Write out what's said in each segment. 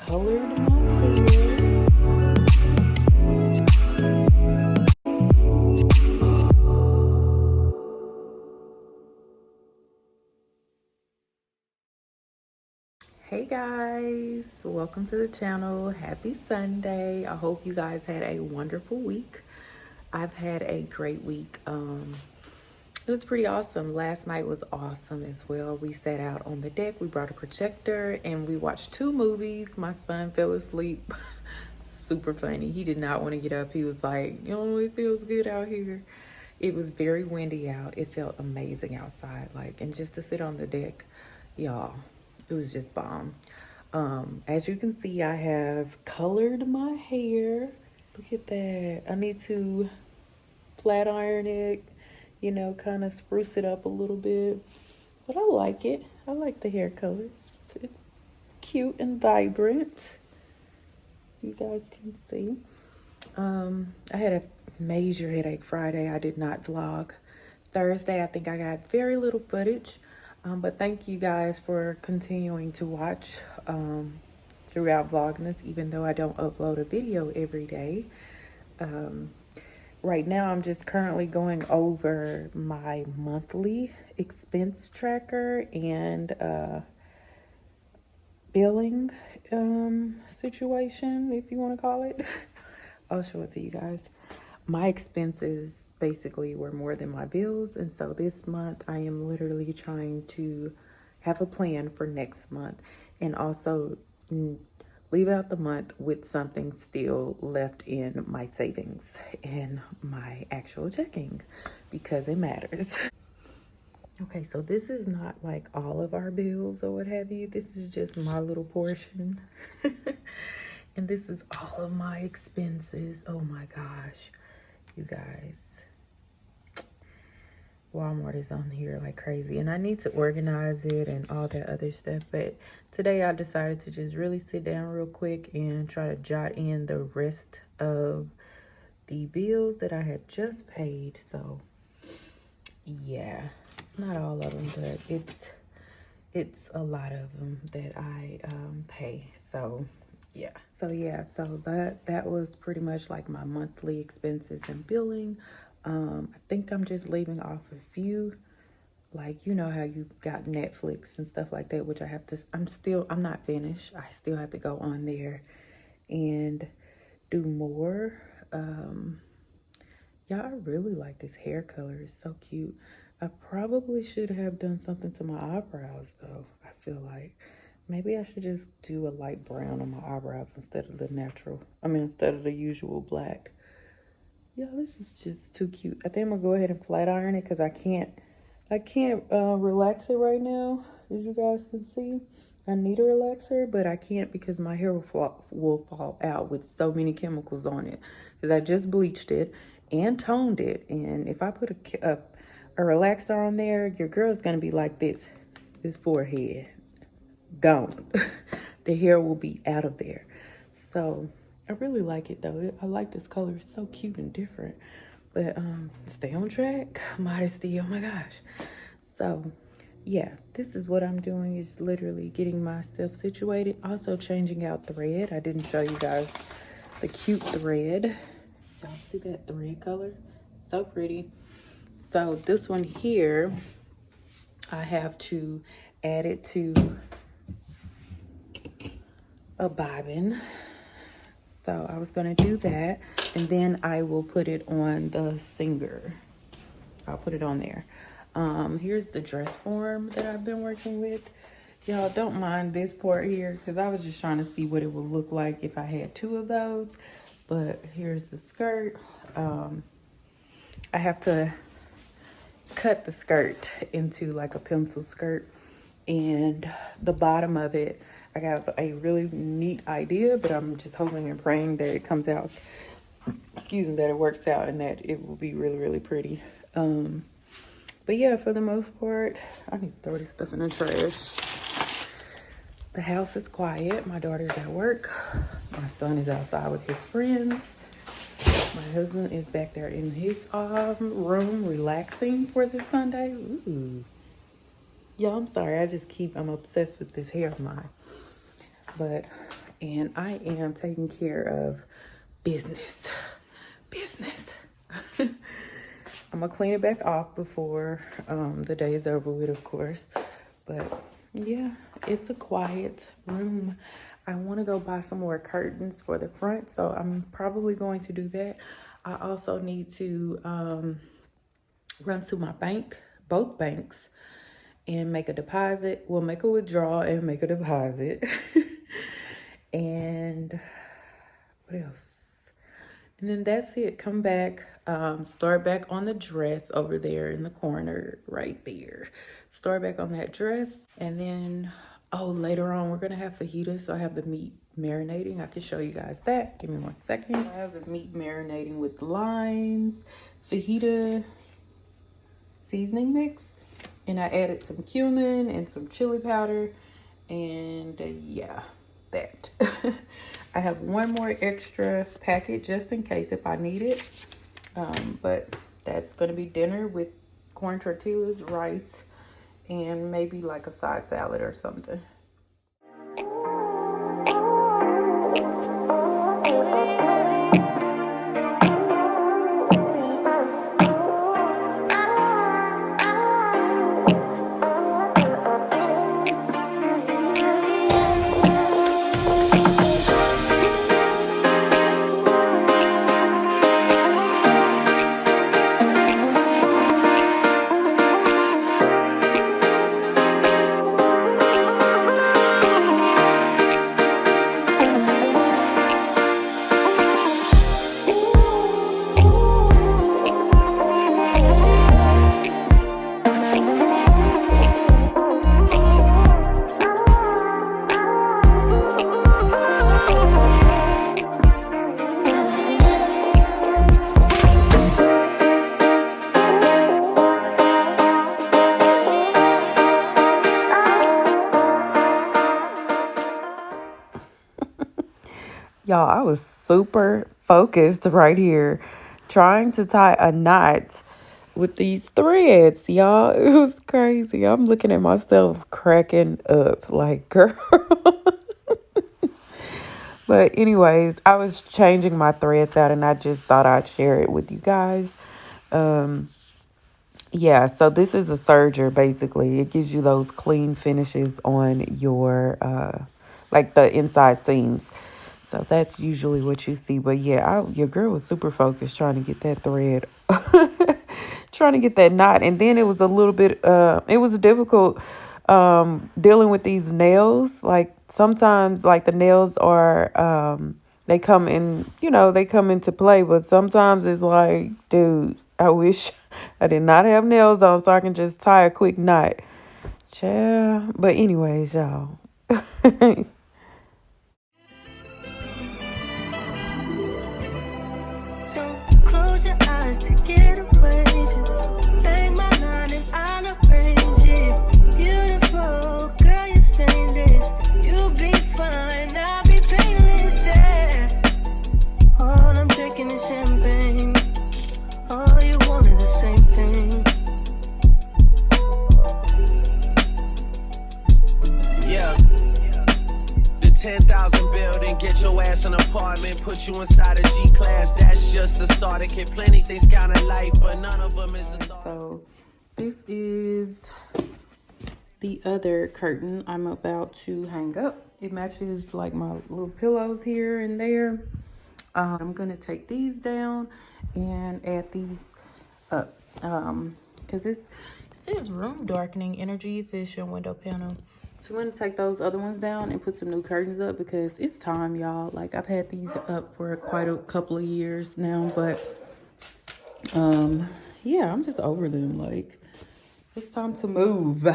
colored my hair. Hey guys, welcome to the channel. Happy Sunday. I hope you guys had a wonderful week. I've had a great week. It was pretty awesome. Last night was awesome as well. We sat out on the deck, we brought a projector, and we watched 2 movies. My son fell asleep. Super funny. He did not want to get up. He was like, it feels good out here. It was very windy out. It felt amazing outside. And just to sit on the deck, y'all, it was just bomb. As you can see, I have colored my hair. Look at that. I need to flat iron it, kind of spruce it up a little bit. But I like it. I like the hair colors. It's cute and vibrant. You guys can see. I had a major headache Friday. I did not vlog. Thursday, I think I got very little footage. But thank you guys for continuing to watch throughout Vlogmas, even though I don't upload a video every day. Right now, I'm just currently going over my monthly expense tracker and billing situation, if you want to call it. I'll show it to you guys. My expenses basically were more than my bills, and so this month I am literally trying to have a plan for next month and also leave out the month with something still left in my savings and my actual checking, because it matters. Okay, so this is not like all of our bills or what have you. This is just my little portion. And this is all of my expenses. Oh my gosh, you guys. Walmart is on here like crazy, and I need to organize it and all that other stuff. But today I decided to just really sit down real quick and try to jot in the rest of the bills that I had just paid. So yeah, it's not all of them, but it's a lot of them that I pay. So yeah, so that was pretty much like my monthly expenses and billing. I think I'm just leaving off a few, like, you know how you got Netflix and stuff like that, which I have to, I'm not finished. I still have to go on there and do more. Yeah, I really like this hair color. It's so cute. I probably should have done something to my eyebrows though. I feel like maybe I should just do a light brown on my eyebrows instead of instead of the usual black. Yeah, this is just too cute. I think I'm gonna go ahead and flat iron it because I can't relax it right now, as you guys can see. I need a relaxer, but I can't because my hair will fall out with so many chemicals on it. Because I just bleached it and toned it, and if I put a relaxer on there, your girl's gonna be like this forehead gone. The hair will be out of there. So I really like it though. I like this color. It's so cute and different. But stay on track. Modesty, oh my gosh. So yeah, this is what I'm doing, is literally getting myself situated. Also changing out thread. I didn't show you guys the cute thread. Y'all see that thread color? So pretty. So this one here, I have to add it to a bobbin. So I was gonna do that, and then I will put it on the Singer. I'll put it on there. Here's the dress form that I've been working with. Y'all don't mind this part here, because I was just trying to see what it would look like if I had 2 of those. But here's the skirt. I have to cut the skirt into like a pencil skirt, and the bottom of it, I got a really neat idea, but I'm just hoping and praying that it comes out, that it works out and that it will be really, really pretty. But yeah, for the most part, I need to throw this stuff in the trash. The house is quiet. My daughter's at work. My son is outside with his friends. My husband is back there in his room relaxing for this Sunday. Ooh. Y'all, I'm sorry. I'm obsessed with this hair of mine. But and I am taking care of business. I'm gonna clean it back off before the day is over with, of course. But yeah, it's a quiet room. I want to go buy some more curtains for the front, so I'm probably going to do that. I also need to run to my bank, both banks, and make a deposit. We'll make a withdrawal and make a deposit. And what else? And then that's it. Come back, start back on the dress over there in the corner right there. Start back on that dress. And then, oh, later on we're gonna have fajitas. So I have the meat marinating. I can show you guys that. Give me 1 second. I have the meat marinating with limes, fajita seasoning mix, and I added some cumin and some chili powder, and yeah, that. I have one more extra packet just in case if I need it, but that's gonna be dinner with corn tortillas, rice, and maybe like a side salad or something. Y'all, I was super focused right here trying to tie a knot with these threads, y'all. It was crazy. I'm looking at myself cracking up like, girl. But anyways, I was changing my threads out and I just thought I'd share it with you guys. Yeah, so this is a serger, basically. It gives you those clean finishes on your, like the inside seams. So that's usually what you see. But yeah, your girl was super focused trying to get that thread, trying to get that knot. And then it was a little bit, it was difficult dealing with these nails. Like sometimes like the nails are, they come in, they come into play. But sometimes it's like, dude, I wish I did not have nails on so I can just tie a quick knot. Child. But anyways, y'all. Close your eyes to get away. Just make my line and I'll arrange it. Beautiful, girl, you're stainless. You'll be fine, I'll be painless, yeah. All I'm drinking is champagne. All you want is the same thing. Yeah. The 10,000 building, get your ass an apartment, put you inside a G-class. That's just a start. It can plenty things count in life, but none of them is a thought. So this is the other curtain I'm about to hang up. It matches like my little pillows here and there. I'm gonna take these down and add these up because it says room darkening, energy efficient window panel. So I'm gonna take those other ones down and put some new curtains up because it's time, y'all. Like I've had these up for quite a couple of years now, but yeah, I'm just over them. Like it's time to move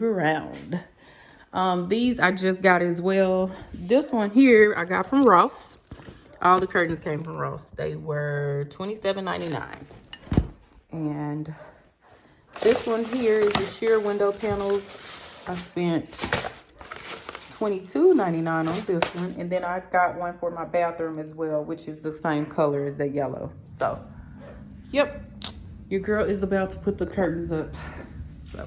around. These I just got as well. This one here I got from Ross. All the curtains came from Ross. They were $27.99. And this one here is the sheer window panels. I spent $22.99 on this one. And then I got one for my bathroom as well, which is the same color as the yellow. So, yep. Your girl is about to put the curtains up. So.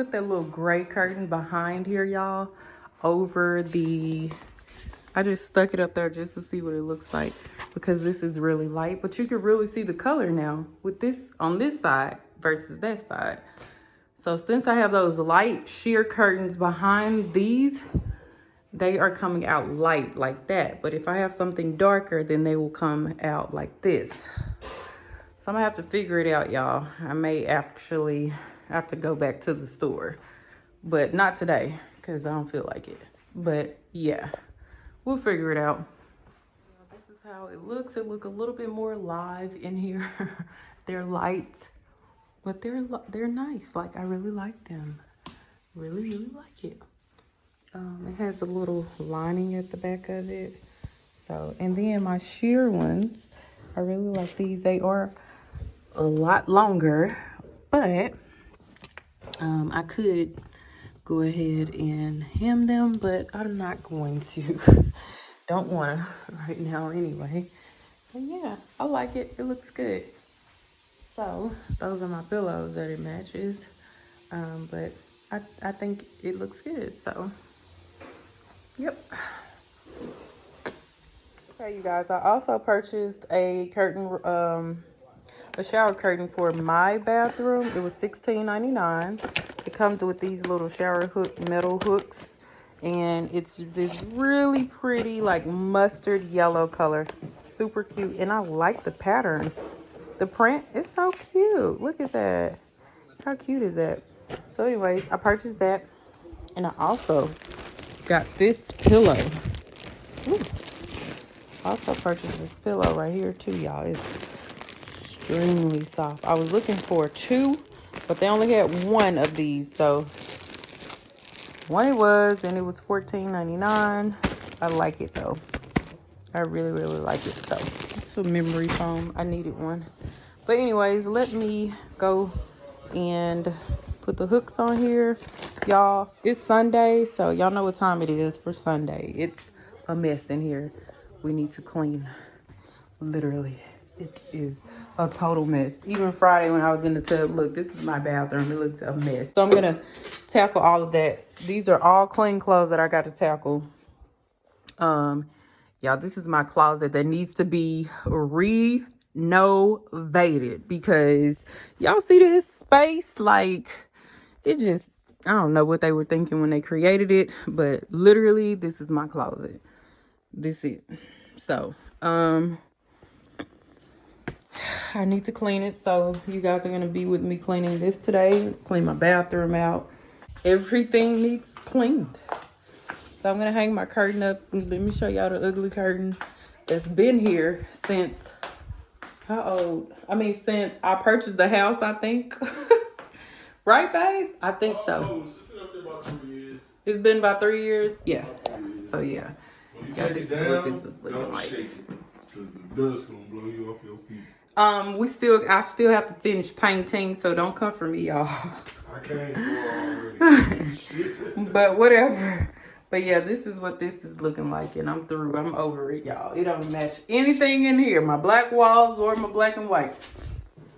put that little gray curtain behind here, y'all, over the... I just stuck it up there just to see what it looks like because this is really light. But you can really see the color now with this on this side versus that side. So since I have those light sheer curtains behind these, they are coming out light like that. But if I have something darker, then they will come out like this. So I'm gonna have to figure it out, y'all. I may actually have to go back to the store, but not today because I don't feel like it. But yeah, we'll figure it out. This is how it looks. It looks a little bit more live in here. They're light, but they're nice. Like, I really like them. Really like it. It has a little lining at the back of it. So, and then my sheer ones, I really like these. They are a lot longer, but I could go ahead and hem them, but I'm not going to. Don't want to right now anyway. But yeah, I like it. It looks good. So those are my pillows that it matches. But I think it looks good. So yep. Okay, you guys, I also purchased a curtain, a shower curtain for my bathroom. It was $16.99. It comes with these little shower hook, metal hooks, and it's this really pretty, like mustard yellow color. Super cute, and I like the pattern. The print is so cute. Look at that. How cute is that? So anyways, I purchased that, and I also got this pillow. Ooh. I also purchased this pillow right here too, y'all. It's extremely soft. I was looking for two, but they only had one of these, so one it was, and it was $14.99. I like it though. I really like it. So it's a memory foam. I needed one. But anyways, let me go and put the hooks on here. Y'all, it's Sunday, so y'all know what time it is for Sunday. It's a mess in here. We need to clean. Literally, it is a total mess. Even Friday when I was in the tub, look, this is my bathroom. It looks a mess. So I'm gonna tackle all of that. These are all clean clothes that I got to tackle. Y'all, this is my closet that needs to be renovated because y'all see this space, like it just, I don't know what they were thinking when they created it, but literally this is my closet. This is it. So I need to clean it, so you guys are gonna be with me cleaning this today. Clean my bathroom out. Everything needs cleaned. So I'm gonna hang my curtain up. Let me show y'all the ugly curtain that's been here since, how old? I mean, since I purchased the house, I think. Right, babe? I think so. It's been up there about 3 years. It's been about 3 years? Yeah. So yeah. When you Yeah, take this it is what down, this is looking don't like. shake it, because the dust gonna blow you off your feet. I still have to finish painting, so don't come for me, y'all. I can't go already. Shit. But whatever. But yeah, this is what this is looking like, and I'm through. I'm over it, y'all. It don't match anything in here, my black walls or my black and white.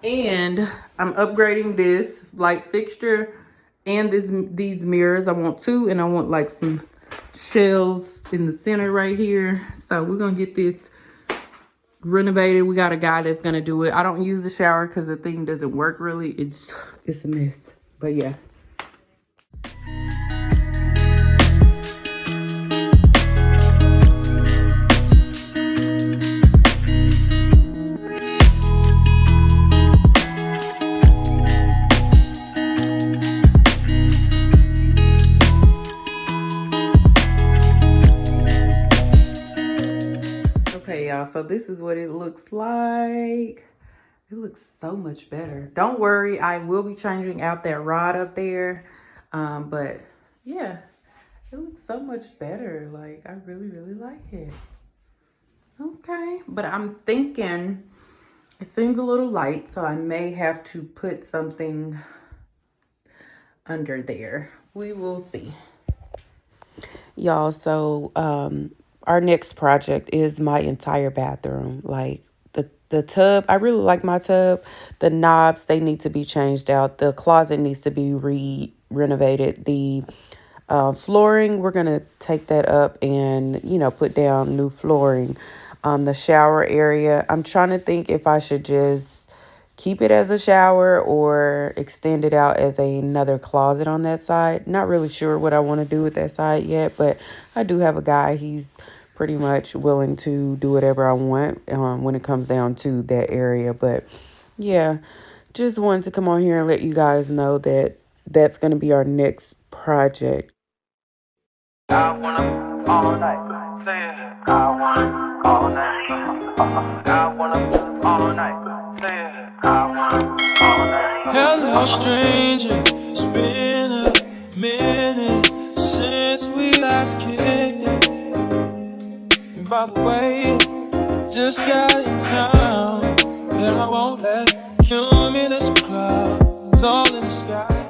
And I'm upgrading this light fixture and these mirrors. I want two, and I want like some shelves in the center right here. So we're gonna get this renovated. We got a guy that's gonna do it. I don't use the shower because the thing doesn't work really. It's a mess. But yeah. Okay, y'all, so this is what it looks like. It looks so much better. Don't worry, I will be changing out that rod up there. But yeah, it looks so much better. Like, I really like it. Okay, but I'm thinking it seems a little light, so I may have to put something under there. We will see. Y'all, so our next project is my entire bathroom. Like, the tub, I really like my tub. The knobs, they need to be changed out. The closet needs to be renovated. The flooring, we're going to take that up and, you know, put down new flooring. The shower area, I'm trying to think if I should just keep it as a shower or extend it out as another closet on that side. Not really sure what I want to do with that side yet, but I do have a guy. He's pretty much willing to do whatever I want when it comes down to that area. But yeah, just wanted to come on here and let you guys know that that's going to be our next project. I wanna all night, say it. I wanna all night. I wanna all night, say it. I wanna all night. Hello, stranger. It's been a minute since we last kicked it. And by the way, just got in town, and I won't let cumulus clouds all in the sky.